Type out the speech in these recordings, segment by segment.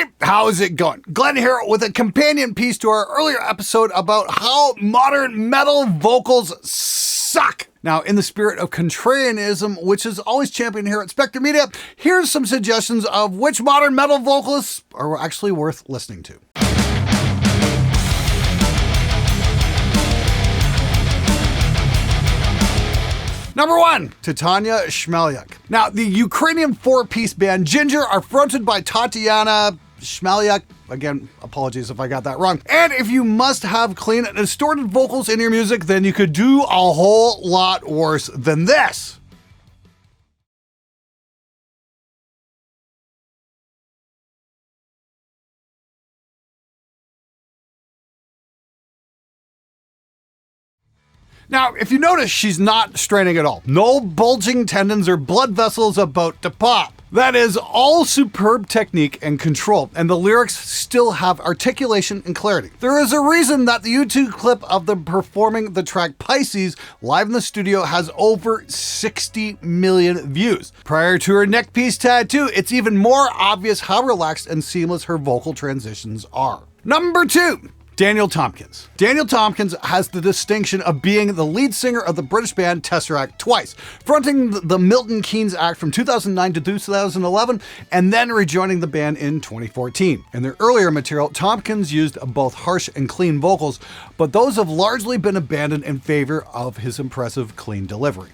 everybody, how's it going? Glenn here with a companion piece to our earlier episode about how modern metal vocals suck. Now, in the spirit of contrarianism, which is always championed here at Spectre Media, here's some suggestions of which modern metal vocalists are actually worth listening to. Number 1, Tatiana Shmailyuk. Now, the Ukrainian four-piece band Ginger are fronted by Tatiana Shmailyuk. Again, apologies if I got that wrong. And if you must have clean and distorted vocals in your music, then you could do a whole lot worse than this. Now, if you notice, she's not straining at all. No bulging tendons or blood vessels about to pop. That is all superb technique and control, and the lyrics still have articulation and clarity. There is a reason that the YouTube clip of them performing the track Pisces live in the studio has over 60 million views. Prior to her neckpiece tattoo, it's even more obvious how relaxed and seamless her vocal transitions are. Number 2. Daniel Tompkins. Daniel Tompkins has the distinction of being the lead singer of the British band Tesseract twice, fronting the Milton Keynes act from 2009 to 2011, and then rejoining the band in 2014. In their earlier material, Tompkins used both harsh and clean vocals, but those have largely been abandoned in favor of his impressive clean delivery.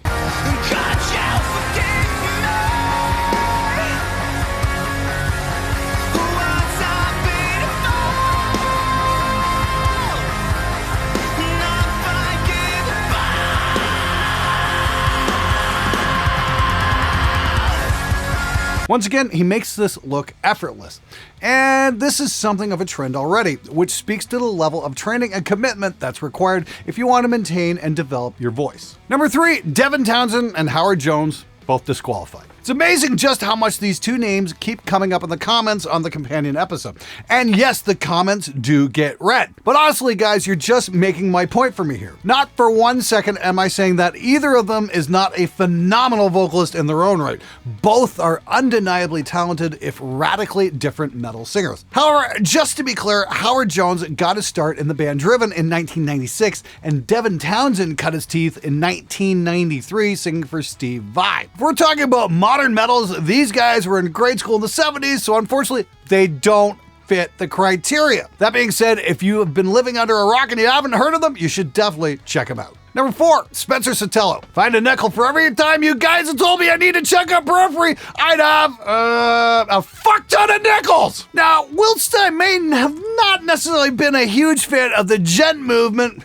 Once again, he makes this look effortless. And this is something of a trend already, which speaks to the level of training and commitment that's required if you want to maintain and develop your voice. Number 3, Devin Townsend and Howard Jones, both disqualified. It's amazing just how much these two names keep coming up in the comments on the companion episode. And yes, the comments do get read. But honestly, guys, you're just making my point for me here. Not for 1 second am I saying that either of them is not a phenomenal vocalist in their own right. Both are undeniably talented, if radically different metal singers. However, just to be clear, Howard Jones got his start in the band Driven in 1996, and Devin Townsend cut his teeth in 1993 singing for Steve Vai. If we're talking about modern metals, these guys were in grade school in the 70s, so unfortunately, they don't fit the criteria. That being said, if you have been living under a rock and you haven't heard of them, you should definitely check them out. Number 4, Spencer Sotelo. Find a nickel for every time you guys have told me I need to check out Periphery, I'd have a fuck ton of nickels. Now, whilst I may have not necessarily been a huge fan of the gent movement,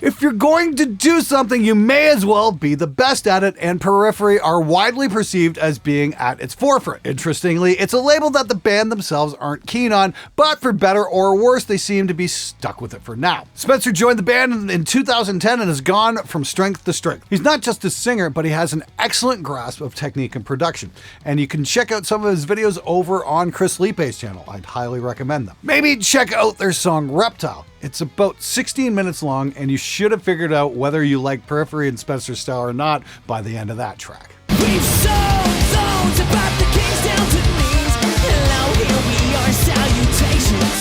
if you're going to do something, you may as well be the best at it, and Periphery are widely perceived as being at its forefront. Interestingly, it's a label that the band themselves aren't keen on, but for better or worse, they seem to be stuck with it for now. Spencer joined the band in 2010 and has gone from strength to strength. He's not just a singer, but he has an excellent grasp of technique and production, and you can check out some of his videos over on Chris Lipe's channel. I'd highly recommend them. Maybe check out their song Reptile. It's about 16 minutes long, and you should have figured out whether you like Periphery and Spencer's style or not by the end of that track. We've sold zones about the kings down to knees, and now here we are, salutations.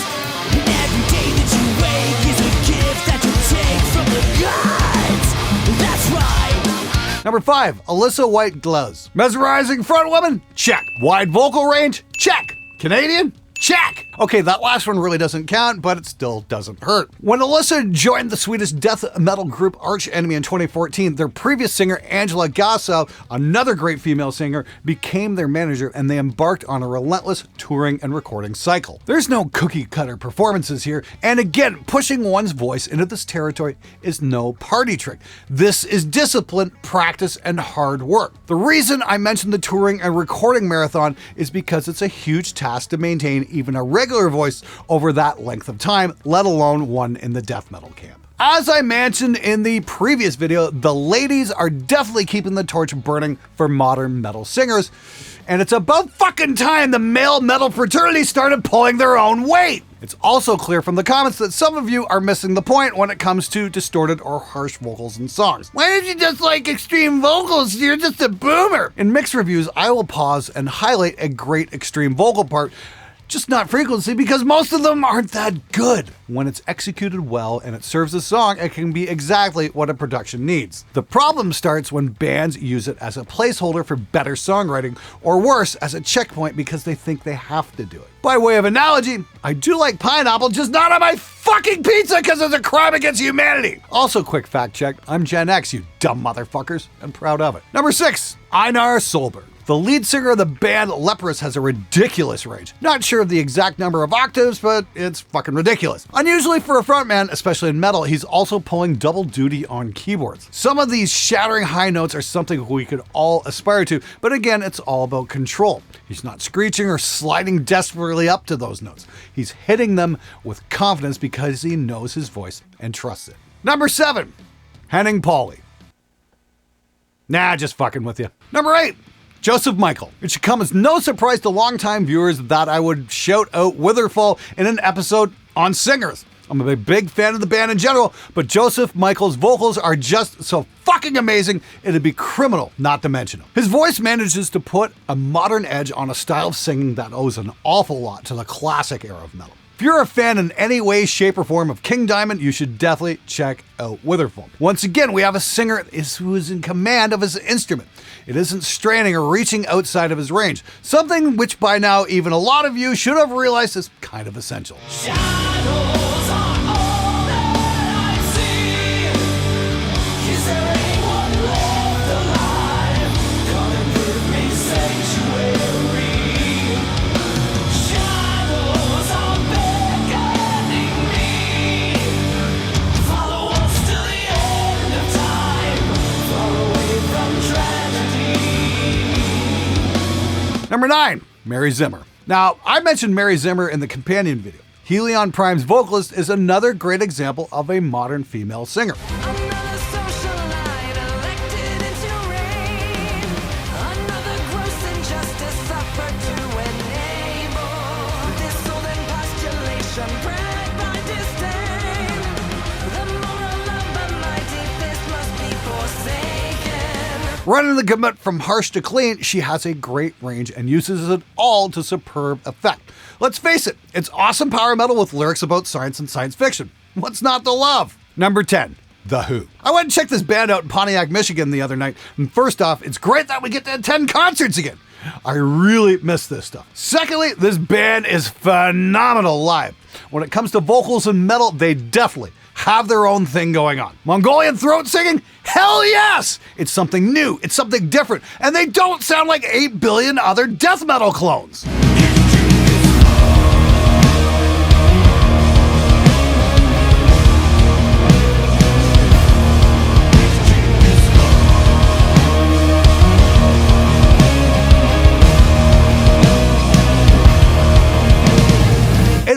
And every day that you wake is a gift that you take from the gods. That's right. Number 5, Alissa White-Gluz. Mesmerizing front woman? Check. Wide vocal range? Check. Canadian? Check! Okay, that last one really doesn't count, but it still doesn't hurt. When Alissa joined the Swedish death metal group Arch Enemy in 2014, their previous singer Angela Gasso, another great female singer, became their manager, and they embarked on a relentless touring and recording cycle. There's no cookie-cutter performances here, and again, pushing one's voice into this territory is no party trick. This is discipline, practice, and hard work. The reason I mentioned the touring and recording marathon is because it's a huge task to maintain even a regular voice over that length of time, let alone one in the death metal camp. As I mentioned in the previous video, the ladies are definitely keeping the torch burning for modern metal singers, and it's about fucking time the male metal fraternity started pulling their own weight. It's also clear from the comments that some of you are missing the point when it comes to distorted or harsh vocals in songs. Why don't you just like extreme vocals? You're just a boomer. In mixed reviews, I will pause and highlight a great extreme vocal part Just not frequency, because most of them aren't that good. When it's executed well and it serves the song, it can be exactly what a production needs. The problem starts when bands use it as a placeholder for better songwriting, or worse, as a checkpoint because they think they have to do it. By way of analogy, I do like pineapple, just not on my fucking pizza because it's a crime against humanity. Also, quick fact check, I'm Gen X, you dumb motherfuckers, and proud of it. Number 6, Einar Solberg. The lead singer of the band Leprous has a ridiculous range. Not sure of the exact number of octaves, but it's fucking ridiculous. Unusually for a frontman, especially in metal, he's also pulling double duty on keyboards. Some of these shattering high notes are something we could all aspire to, but again, it's all about control. He's not screeching or sliding desperately up to those notes. He's hitting them with confidence because he knows his voice and trusts it. Number 7, Henning Pauly. Nah, just fucking with you. Number 8, Joseph Michael. It should come as no surprise to longtime viewers that I would shout out Witherfall in an episode on singers. I'm a big fan of the band in general, but Joseph Michael's vocals are just so fucking amazing, it'd be criminal not to mention him. His voice manages to put a modern edge on a style of singing that owes an awful lot to the classic era of metal. If you're a fan in any way, shape, or form of King Diamond, you should definitely check out Witherfall. Once again, we have a singer who is in command of his instrument. It isn't straining or reaching outside of his range, something which by now even a lot of you should have realized is kind of essential. Shadows are all that I see. Is there anyone left alive? Come and prove me sanctuary. Shadows are beckoning me. Follow us to the end of time, far away from tragedy. Number 9, Mary Zimmer. Now, I mentioned Mary Zimmer in the companion video. Helion Prime's vocalist is another great example of a modern female singer. Another socialite elected into reign. Another gross injustice suffered to enable disorder and postulation, bred by disdain. The moral of the mighty fist must be forsaken. Running the gamut from harsh to clean, she has a great range and uses it all to superb effect. Let's face it, it's awesome power metal with lyrics about science and science fiction. What's not to love? Number 10, The Who. I went and checked this band out in Pontiac, Michigan the other night, and first off, it's great that we get to attend concerts again. I really miss this stuff. Secondly, this band is phenomenal live. When it comes to vocals and metal, they definitely have their own thing going on. Mongolian throat singing? Hell yes! It's something new, it's something different, and they don't sound like 8 billion other death metal clones.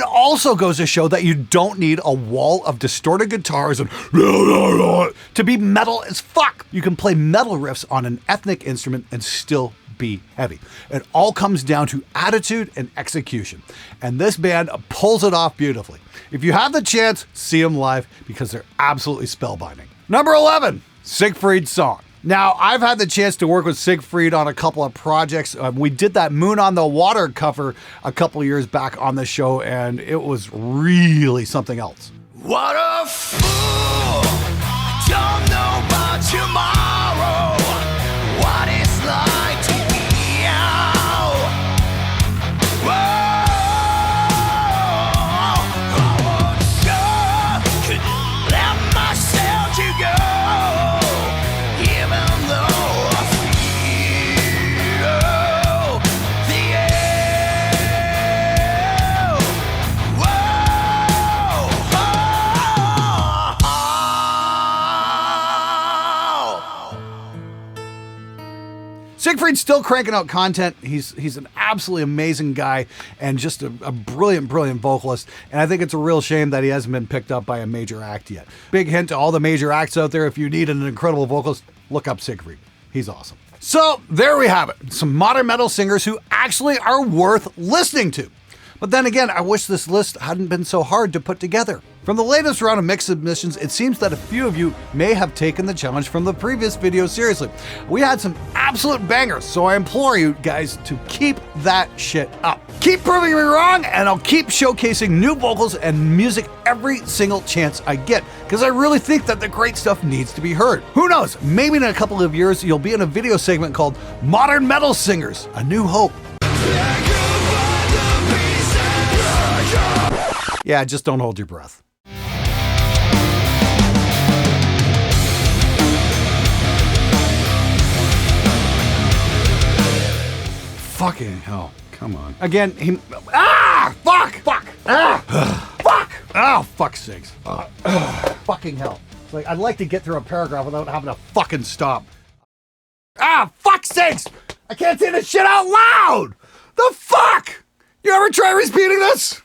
Also goes to show that you don't need a wall of distorted guitars and to be metal as fuck. You can play metal riffs on an ethnic instrument and still be heavy. It all comes down to attitude and execution. And this band pulls it off beautifully. If you have the chance, see them live because they're absolutely spellbinding. Number 11, Siegfried Song. Now, I've had the chance to work with Siegfried on a couple of projects. We did that Moon on the Water cover a couple years back on the show, and it was really something else. What a fool! Don't know about tomorrow. What it's like to be out. Whoa! I won't sure could let myself to go. Even though I feel the air. Siegfried's still cranking out content. He's an absolutely amazing guy and just a brilliant vocalist. And I think it's a real shame that he hasn't been picked up by a major act yet. Big hint to all the major acts out there. If you need an incredible vocalist, look up Siegfried. He's awesome. So there we have it. Some modern metal singers who actually are worth listening to. But then again, I wish this list hadn't been so hard to put together. From the latest round of mixed submissions, it seems that a few of you may have taken the challenge from the previous video seriously. We had some absolute bangers, so I implore you guys to keep that shit up. Keep proving me wrong, and I'll keep showcasing new vocals and music every single chance I get, because I really think that the great stuff needs to be heard. Who knows, maybe in a couple of years you'll be in a video segment called Modern Metal Singers, A New Hope. Yeah, just don't hold your breath. Fucking hell. Come on. Again, he... Ah! Fuck! Fuck! Ah! Fuck! Oh, fuck's sakes. Fucking hell. Like, I'd like to get through a paragraph without having to fucking stop. Ah! Fuck's sakes! I can't say this shit out loud! The fuck? You ever try repeating this?